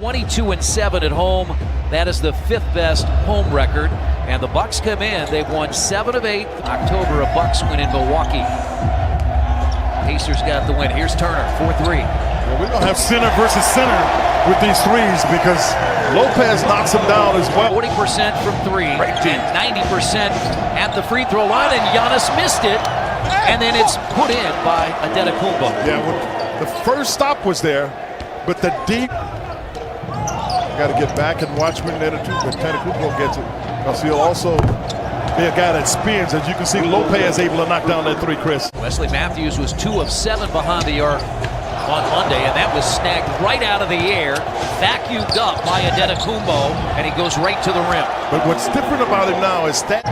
22-7 at home. That is the 5th best home record. And the Bucks come in. They've won 7 of 8. October, a Bucks win in Milwaukee. Pacers got the win. Here's Turner, 4-3. Well, we're going to have center versus center with these threes because Lopez knocks him down as well. 40% from 3 and 90% at the free throw line, and Giannis missed it. And then it's put in by Antetokounmpo. Yeah, well, the first stop was there, but the deep. Got to get back and watch when Antetokounmpo gets it, because he'll also be a guy that spins. As you can see, Lopez able to knock down that 3, Chris. Wesley Matthews was 2 of 7 behind the arc on Monday, and that was snagged right out of the air, vacuumed up by Antetokounmpo, and he goes right to the rim. But what's different about him now is that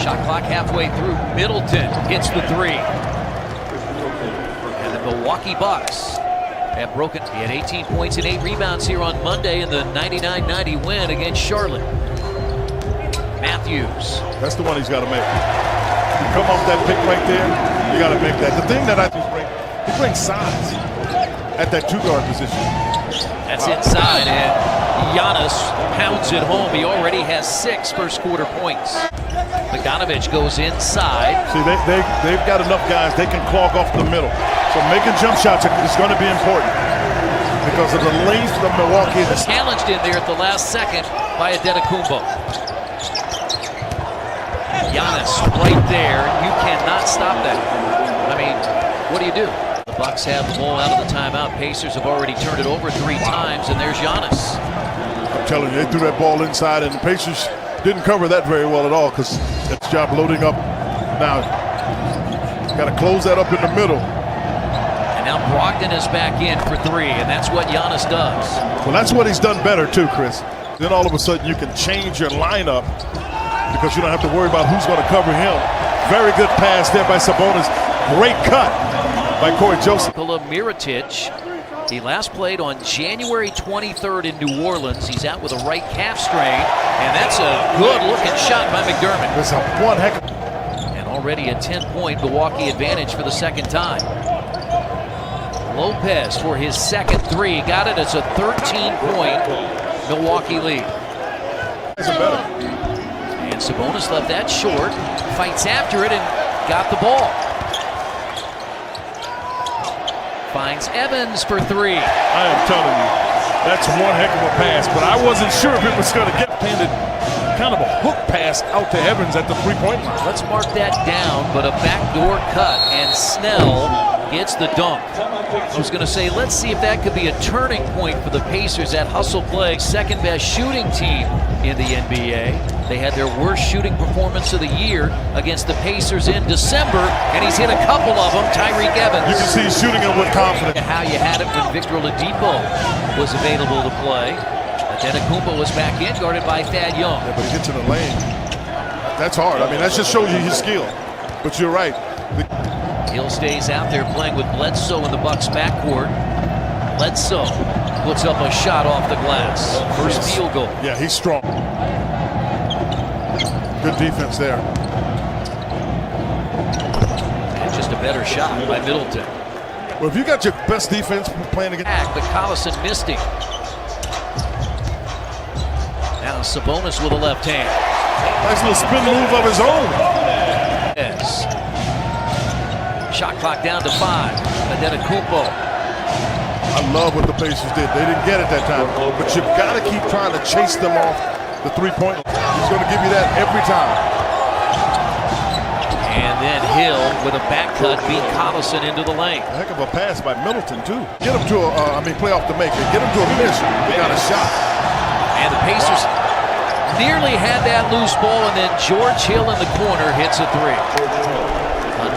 shot clock halfway through. Middleton hits the 3. And the Milwaukee Bucks have broken. He had 18 points and 8 rebounds here on Monday in the 99-90 win against Charlotte. Matthews. That's the one he's got to make. You come off that pick right there, you got to make that. The thing that I think he brings size at that 2-guard position. That's inside, and Giannis pounds it home. He already has 6 first quarter points. Bogdanovich goes inside. See, they've got enough guys, they can clog off the middle. So making jump shots is going to be important because of the length of Milwaukee. Challenged in there at the last second by Antetokounmpo. Giannis right there. You cannot stop that. I mean, what do you do? The Bucks have the ball out of the timeout. Pacers have already turned it over 3 times, and there's Giannis. I'm telling you, they threw that ball inside, and the Pacers didn't cover that very well at all because that's job loading up. Now, got to close that up in the middle. And now Brogdon is back in for 3, and that's what Giannis does. Well, that's what he's done better too, Chris. Then all of a sudden you can change your lineup because you don't have to worry about who's going to cover him. Very good pass there by Sabonis. Great cut by Corey Joseph. Mirotic, he last played on January 23rd in New Orleans. He's out with a right calf strain, and that's a good-looking shot by McDermott. That's a one heck of... And already a 10-point Milwaukee advantage for the second time. Lopez for his second 3. Got it. It's a 13-point Milwaukee lead. And Sabonis left that short. Fights after it and got the ball. Finds Evans for 3. I am telling you, that's one heck of a pass, but I wasn't sure if it was going to get handed. Kind of a hook pass out to Evans at the 3-point line. Let's mark that down, but a backdoor cut, and Snell gets the dunk. I was going to say, let's see if that could be a turning point for the Pacers. That hustle play, second best shooting team in the NBA. They had their worst shooting performance of the year against the Pacers in December, and he's hit a couple of them. Tyreek Evans. You can see he's shooting it with confidence. How you had it when Victor Oladipo was available to play. Antetokounmpo was back in, guarded by Thad Young. Yeah, but he gets in the lane. That's hard. I mean, that just shows you his skill. But you're right. Hill stays out there playing with Bledsoe in the Bucks backcourt. Bledsoe puts up a shot off the glass. First field goal. Yeah, he's strong. Good defense there. And just a better shot by Middleton. Well, if you got your best defense playing against... But Collison missed him. Now Sabonis with a left hand. Nice little spin move of his own. Yes. Shot clock down to 5. Antetokounmpo. I love what the Pacers did. They didn't get it that time, but you've got to keep trying to chase them off the 3-point line. He's going to give you that every time. And then Hill with a back cut beat Collison into the lane. A heck of a pass by Middleton too. Get him to a, play off the make. Get him to a miss. They got a shot. And the Pacers nearly had that loose ball, and then George Hill in the corner hits a 3.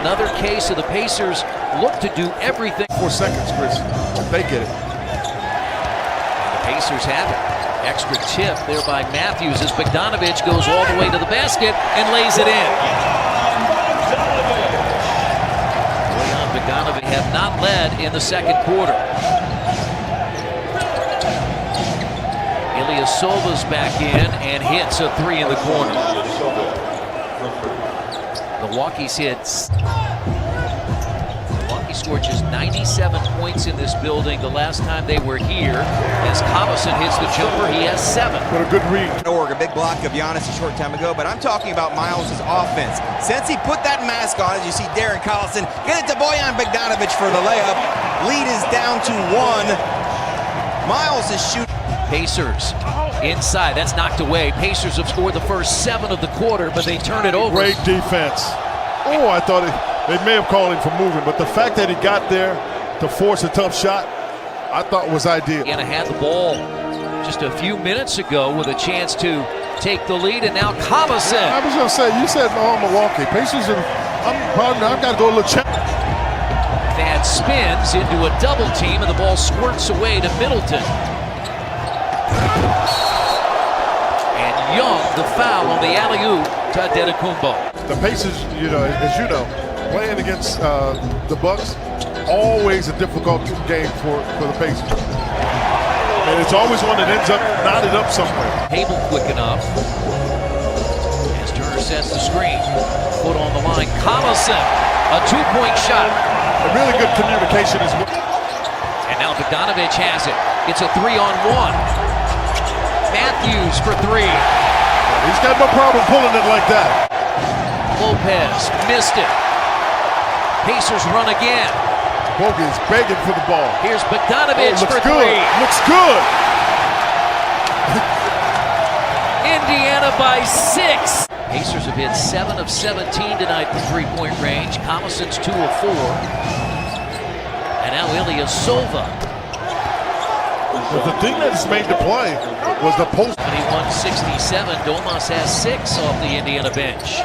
Another case of the Pacers look to do everything. 4 seconds, Chris. They get it. And the Pacers have it. Extra tip there by Matthews as Bogdanovich goes all the way to the basket and lays it in. Bojan Bogdanovich have not led in the second quarter. Ilyasova's back in and hits a 3 in the corner. Milwaukee's He scored just 97 points in this building the last time they were here. As Collison hits the jumper, he has 7. What a good read. A big block of Giannis a short time ago, but I'm talking about Miles' offense. Since he put that mask on, as you see Darren Collison get it to Bojan Bogdanovic for the layup. Lead is down to 1. Miles is shooting. Pacers inside, that's knocked away. Pacers have scored the first 7 of the quarter, but they turn it over. Great defense. Oh, I thought they may have called him for moving, but the fact that he got there to force a tough shot, I thought was ideal. Indiana had the ball just a few minutes ago with a chance to take the lead, and now Collison. I was going to say, you said Milwaukee. Pacers, I've got to go a little check. Thad spins into a double team, and the ball squirts away to Middleton. And Young, the foul on the alley-oop to Antetokounmpo. The Pacers, as you know, playing against the Bucks, always a difficult game for the Pacers. And it's always one that ends up knotted up somewhere. Table quick enough. As Turner sets the screen. Foot on the line. Collison, a 2-point shot. A really good communication as well. And now Bogdanovic has it. It's a 3-on-1. Matthews for 3. He's got no problem pulling it like that. Lopez missed it. Pacers run again. Bogey's begging for the ball. Here's Bogdanovic for 3. Looks good. Indiana by 6. Pacers have hit 7 of 17 tonight from three-point range. Collison's 2 of 4. And now Ilyasova. But the thing that's made the play was the post. 21-67. Domas has 6 off the Indiana bench.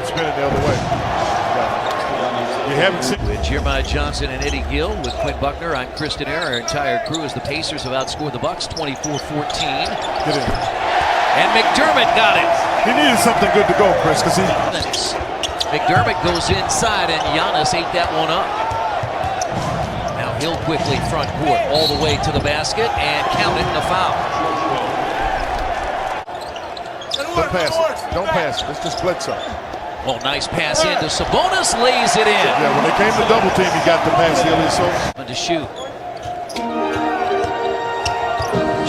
Spin it the other way. You haven't seen. With Jeremiah Johnson and Eddie Gill, with Quinn Buckner, I'm Kristen Eyre. Our entire crew as the Pacers have outscored the Bucks 24-14. Get in. And McDermott got it. He needed something good to go, Chris, because he. McDermott goes inside, and Giannis ate that one up. Now Hill quickly front court, all the way to the basket, and count it in a foul. Don't pass it. Don't pass it. It's just Bledsoe. Oh, nice pass into Sabonis, lays it in. Yeah, when they came to double team, he got the pass the Ilyasova. To shoot.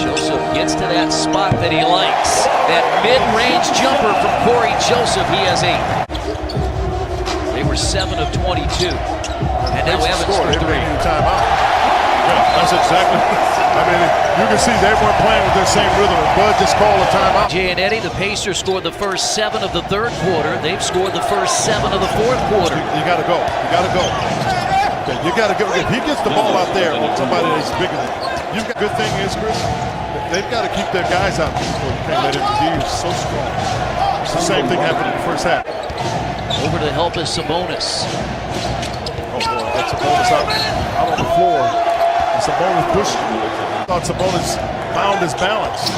Joseph gets to that spot that he likes. That mid-range jumper from Corey Joseph. He has 8. They were 7 of 22. And now Evans for 3. Timeout. Yeah, that's exactly. I mean, you can see they weren't playing with their same rhythm. Bud just called a timeout. Jay and Eddie, the Pacers scored the first 7 of the third quarter. They've scored the first 7 of the fourth quarter. You got to go. You got to go. Okay, you got to go. If he gets the ball out there on somebody that's bigger than you, good thing is, Chris, they've got to keep their guys out there. You can't let him. He is so strong. It's the same thing happened in the first half. Over to help is Sabonis. Oh boy, that's Sabonis out on the floor. And Sabonis pushed. I thought Sabonis found his balance.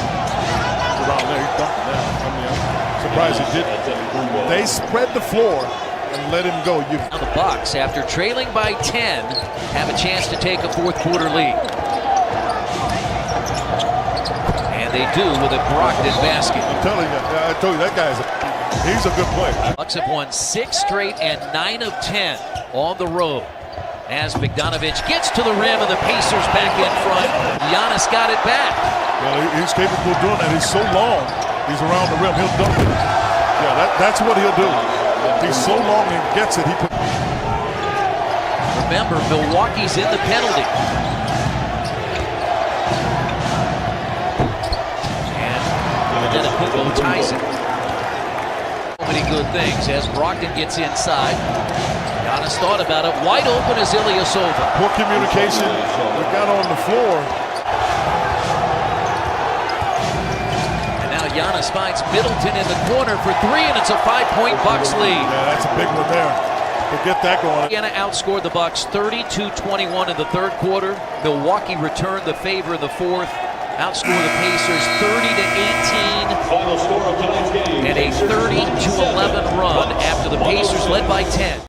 Around there, he dumped it down. I'm surprised he didn't. They spread the floor and let him go. Now the Bucks, after trailing by 10, have a chance to take a fourth quarter lead. And they do with a Brogdon basket. I'm telling you, I told you, that guy's he's a good player. Bucks have won 6 straight and 9 of 10 on the road. As Bogdanovic gets to the rim and the Pacers back in front. Giannis got it back. Well, he's capable of doing that. He's so long. He's around the rim. He'll dunk it. Yeah, that's what he'll do. He's so long and gets it. Remember, Milwaukee's in the penalty. And Antetokounmpo ties it. So many good things as Brogdon gets inside. Giannis thought about it. Wide open is Ilyasova. Poor communication. We got on the floor. And now Giannis finds Middleton in the corner for 3, and it's a 5-point Bucks lead. Yeah, that's a big one there. We'll get that going. Indiana outscored the Bucks 32-21 in the third quarter. Milwaukee returned the favor in the fourth. Outscored the Pacers 30-18. And a 30-11 run after the Pacers led by 10.